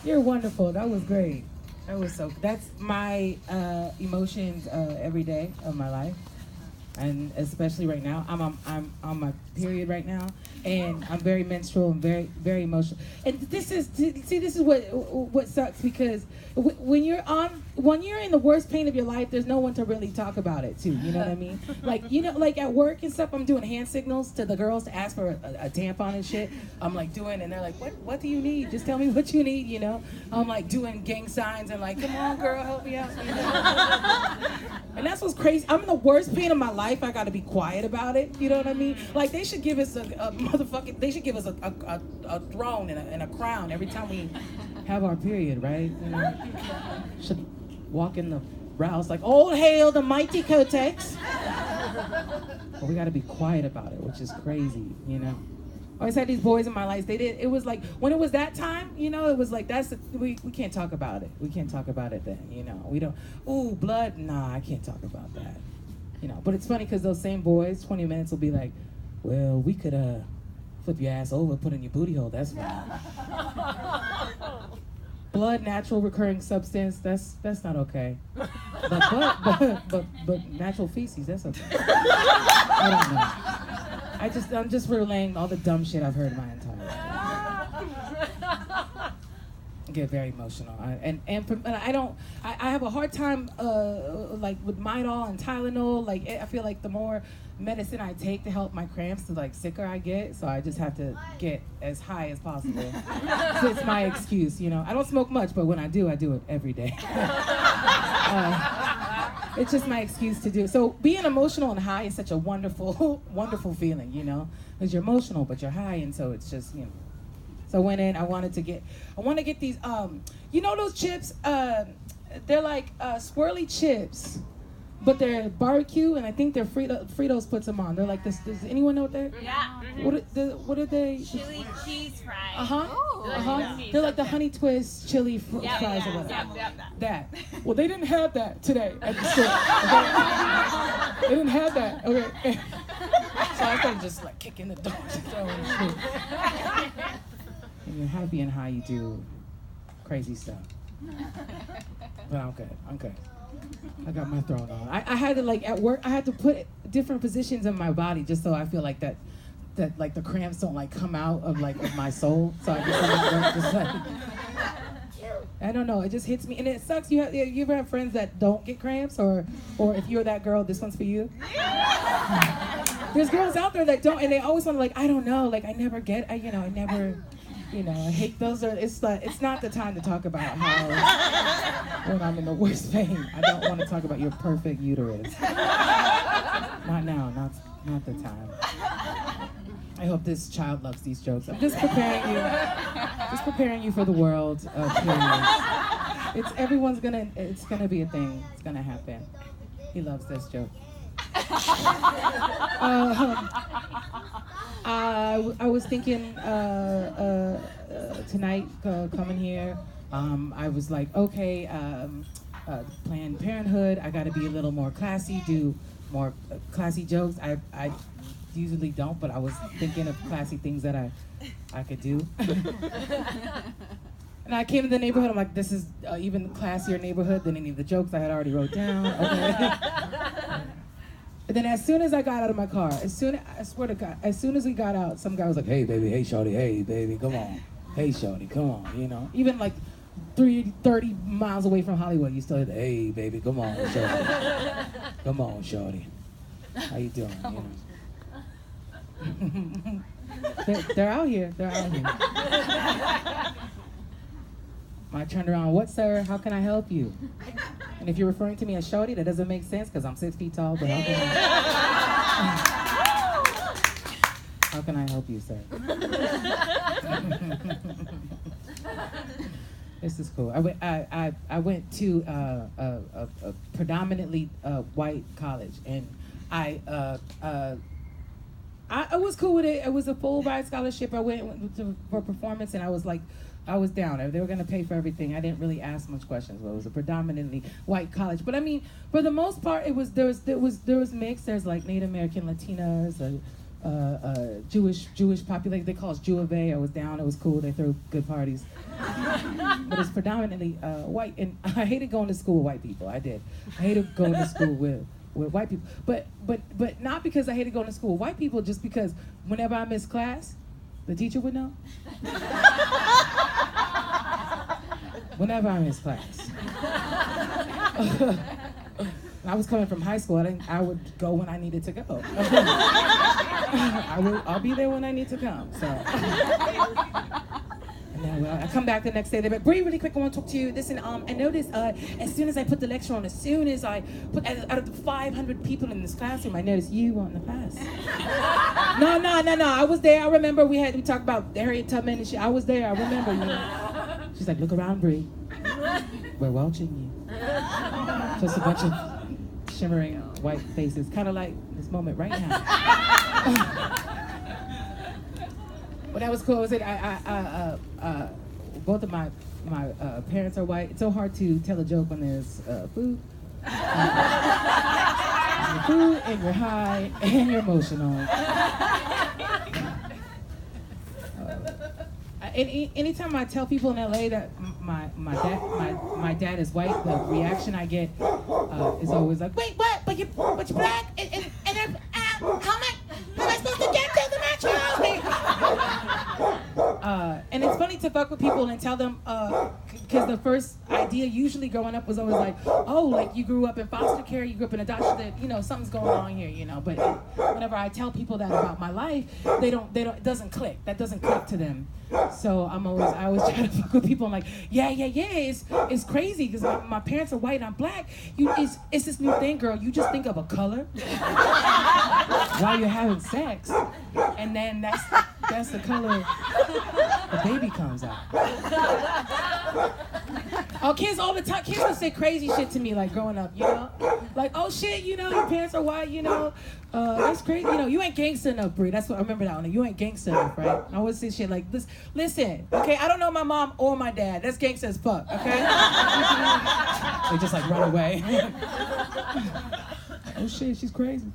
You're wonderful. That was great. That's my emotions every day of my life. And especially right now, I'm on my period right now, and I'm very menstrual and very emotional. And this is what sucks, because when you're in the worst pain of your life, there's no one to really talk about it to. You know what I mean? Like, like at work and stuff, I'm doing hand signals to the girls to ask for a tampon and shit. I'm like doing, and they're like, what do you need? Just tell me what you need. I'm like doing gang signs and like, come on, girl, help me out. And that's what's crazy. I'm in the worst pain of my life. I gotta be quiet about it. You know what I mean? Like, they should give us a motherfucking. They should give us a throne and a crown every time we have our period, right? Should walk in the rouse like, "All hail the mighty Kotex." But we gotta be quiet about it, which is crazy. I always had these boys in my life. It was like, when it was that time, it was like, we can't talk about it. We can't talk about it then, We don't, ooh, blood, nah, I can't talk about that. But it's funny because those same boys, 20 minutes will be like, well, we could flip your ass over, put in your booty hole, that's fine. Blood, natural recurring substance, that's not okay. But natural feces, that's okay. I don't know. I'm just relaying all the dumb shit I've heard my entire life. I get very emotional. I have a hard time like with Midol and Tylenol. Like, I feel like the more medicine I take to help my cramps, the like sicker I get. So I just have to get as high as possible. So it's my excuse, I don't smoke much, but when I do it every day. It's just my excuse to do it. So being emotional and high is such a wonderful, wonderful feeling, because you're emotional, but you're high, and so it's just, So I went in, I want to get these, those chips, they're like swirly chips, but they're barbecue, and I think they're Fritos puts them on. They're like this. Does anyone know what they're? Yeah. What are they? Chili cheese fries. They're like the honey twist chili fries or whatever. Yep. That. Well, they didn't have that today at the store. Okay? They didn't have that. Okay. So I started just like kicking the door, throwing shit. When you're happy and high, you do crazy stuff. But I'm good. I got my throne on. I had to, like, at work, I had to put different positions in my body just so I feel like that like the cramps don't like come out of my soul. So I just like, I don't know, it just hits me, and it sucks. You ever have friends that don't get cramps, or if you're that girl, this one's for you. There's girls out there that don't, and they always want to, like, I don't know, like, I never get, I never. I hate those. It's not the time to talk about how when I'm in the worst pain. I don't want to talk about your perfect uterus. Not now. Not the time. I hope this child loves these jokes. I'm just preparing you for the world of periods. It's gonna be a thing. It's gonna happen. He loves this joke. I was thinking tonight coming here, I was like, okay, Planned Parenthood, I gotta be a little more classy, do more classy jokes. I usually don't, but I was thinking of classy things that I could do. And I came to the neighborhood, I'm like, this is even classier neighborhood than any of the jokes I had already wrote down. Okay. And then as soon as I got out of my car, I swear to God, as soon as we got out, some guy was like, hey, baby, hey, shorty, hey, baby, come on. Hey, shorty, come on, Even like 30 miles away from Hollywood, you still hear the, hey, baby, come on, shorty. Come on, shorty. How you doing, They're out here. I turned around, what, sir? How can I help you? And if you're referring to me as shorty, that doesn't make sense because I'm 6 feet tall, but how can I help you, sir? This is cool. I went to a predominantly white college, and I was cool with it. It was a full ride scholarship. I went for performance, and I was down. They were gonna pay for everything. I didn't really ask much questions, but it was a predominantly white college. But I mean, for the most part, there was mixed. There's like Native American Latinas, Jewish population. They call us Jew of A. I was down. It was cool. They threw good parties. But it's predominantly white. And I hated going to school with white people. I did. I hated going to school with white people. But not because I hated going to school with white people, just because whenever I missed class, the teacher would know. Whenever I missed class. I was coming from high school. I would go when I needed to go. I'll be there when I need to come. So. And then I come back the next day. They're like, Bree, really quick, I want to talk to you. Listen, I noticed as soon as I put the lecture on, as soon as I put out of the 500 people in this classroom, I noticed you weren't in the class. No. I was there. I remember we talked about Harriet Tubman and shit. I was there. I remember. You know. She's like, look around, Bree. We're watching you. Just a bunch of shimmering white faces, kind of like this moment right now. But that was cool. Was it? Both of my parents are white. It's so hard to tell a joke when there's food. Food, and you're high, and you're emotional. Anytime I tell people in LA that my dad is white, the reaction I get is always like, wait, what? But you're black, and how am I supposed to get to the metro? And it's funny to fuck with people and tell them, because the first idea usually growing up was always like, oh, like you grew up in foster care, you grew up in adoption, that, you know, something's going on here, you know. But whenever I tell people that about my life, it doesn't click. That doesn't click to them. So I always try to fuck with people. I'm like, yeah, it's crazy because my parents are white and I'm black. It's this new thing, girl. You just think of a color while you're having sex, and then that's the color the baby comes out. Oh, kids all the time. Kids would say crazy shit to me, like growing up, you know, like, oh shit, you know, your parents are white, you know, that's crazy, you know, you ain't gangster enough, Brie. That's what I remember that one. You ain't gangster enough, right? And I always say shit like this. Listen, okay, I don't know my mom or my dad. That's gangster as fuck, okay? They just like run away. Oh shit, she's crazy.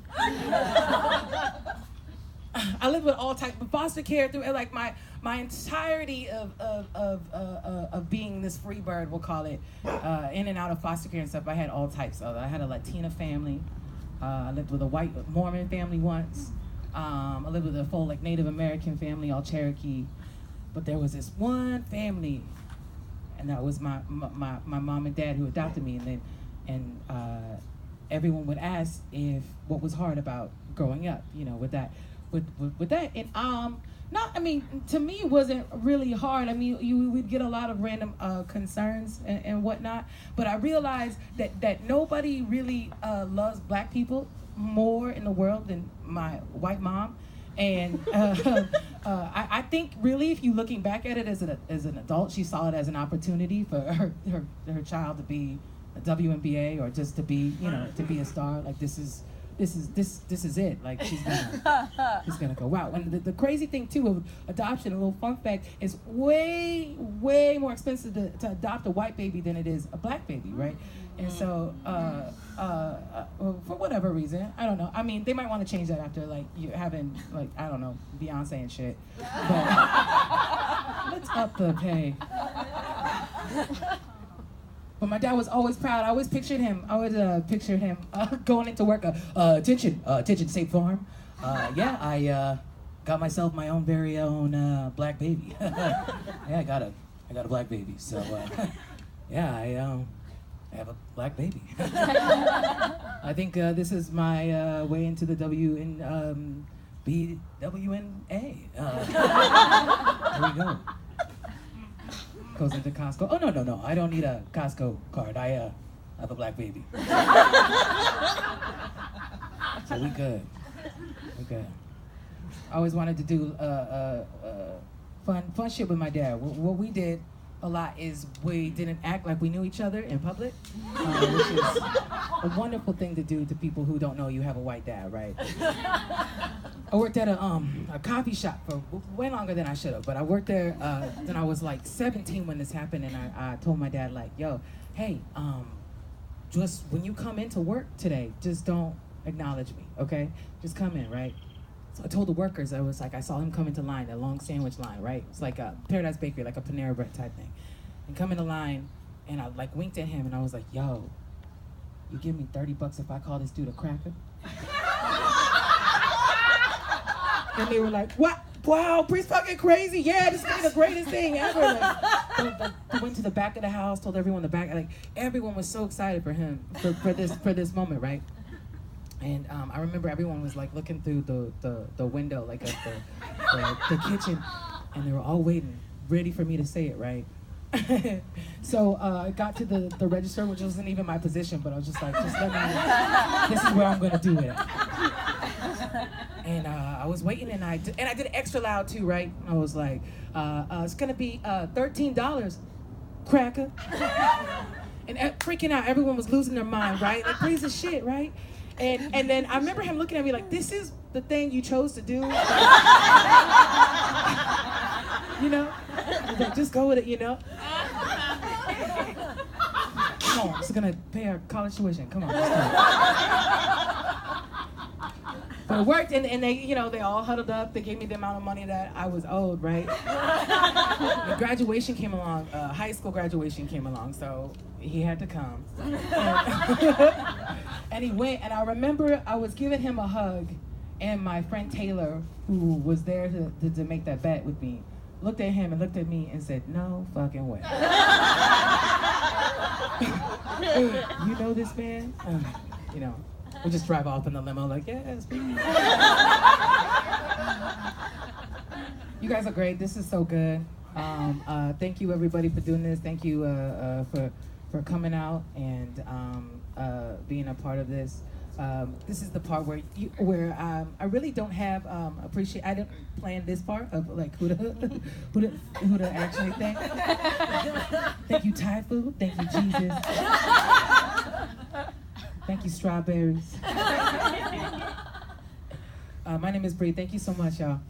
I live with all types of foster care through like my entirety of being this free bird, we'll call it, in and out of foster care and stuff. I had all types of. I had a Latina family. I lived with a white Mormon family once. I lived with a full like Native American family, all Cherokee. But there was this one family, and that was my mom and dad who adopted me, and everyone would ask what was hard about growing up, you know, with that. With that, and to me it wasn't really hard. I mean, we'd get a lot of random concerns and whatnot, but I realized that nobody really loves black people more in the world than my white mom, and I think really, if you're looking back at it as an adult, she saw it as an opportunity for her child to be a WNBA or just to be, you know, to be a star. Like this is it. Like she's gonna go wow. And the crazy thing too with adoption, a little fun fact, is way more expensive to adopt a white baby than it is a black baby, right? And so for whatever reason, I don't know. I mean, they might want to change that after like you having like, I don't know, Beyonce and shit. But let's up the pay. But my dad was always proud. I always pictured him. Going into work. Attention, State Farm. I got myself my own very own black baby. Yeah, I got a black baby. So I have a black baby. I think this is my way into the WNA. There we go. Goes into Costco. Oh, no. I don't need a Costco card. I have a black baby. So we good. I always wanted to do fun shit with my dad. What we did a lot is we didn't act like we knew each other in public, which is a wonderful thing to do to people who don't know you have a white dad, right? I worked at a coffee shop for way longer than I should have, but I worked there, then I was like 17 when this happened, and I told my dad like, yo, hey, just when you come into work today, just don't acknowledge me, okay? Just come in, right? So I told the workers, I was like, I saw him come into line, a long sandwich line, right? It's like a Paradise Bakery, like a Panera Bread type thing. And come into line, and I like winked at him, and I was like, yo, you give me $30 if I call this dude a cracker? And they were like, what? Wow, Bree's fucking crazy. Yeah, this is the greatest thing ever. Like, I went to the back of the house, told everyone in the back, like everyone was so excited for him, for this moment, right? And I remember everyone was like looking through the window, like at the kitchen, and they were all waiting, ready for me to say it, right? So I got to the register, which wasn't even my position, but I was just like, just let me, this is where I'm gonna do it. And I was waiting, and I did it extra loud too, right? I was like, it's gonna be $13, cracker. And freaking out, everyone was losing their mind, right? Like, piece of shit, right? And then I remember him looking at me like, this is the thing you chose to do? You know? Like, just go with it, you know? Come on, it's gonna pay our college tuition, come on. But it worked, and they, you know, they all huddled up. They gave me the amount of money that I was owed, right? The graduation came along, high school graduation came along, so he had to come. And he went, and I remember I was giving him a hug, and my friend Taylor, who was there to make that bet with me, looked at him and looked at me and said, no fucking way. You know this man? You know. We just drive off in the limo like, yes, please. You guys are great. This is so good. Thank you, everybody, for doing this. Thank you for coming out and being a part of this. This is the part where I really don't have appreciate. I didn't plan this part of like who to actually thank. Thank you, Thai food. Thank you, Jesus. Thank you, strawberries. My name is Bree. Thank you so much, y'all.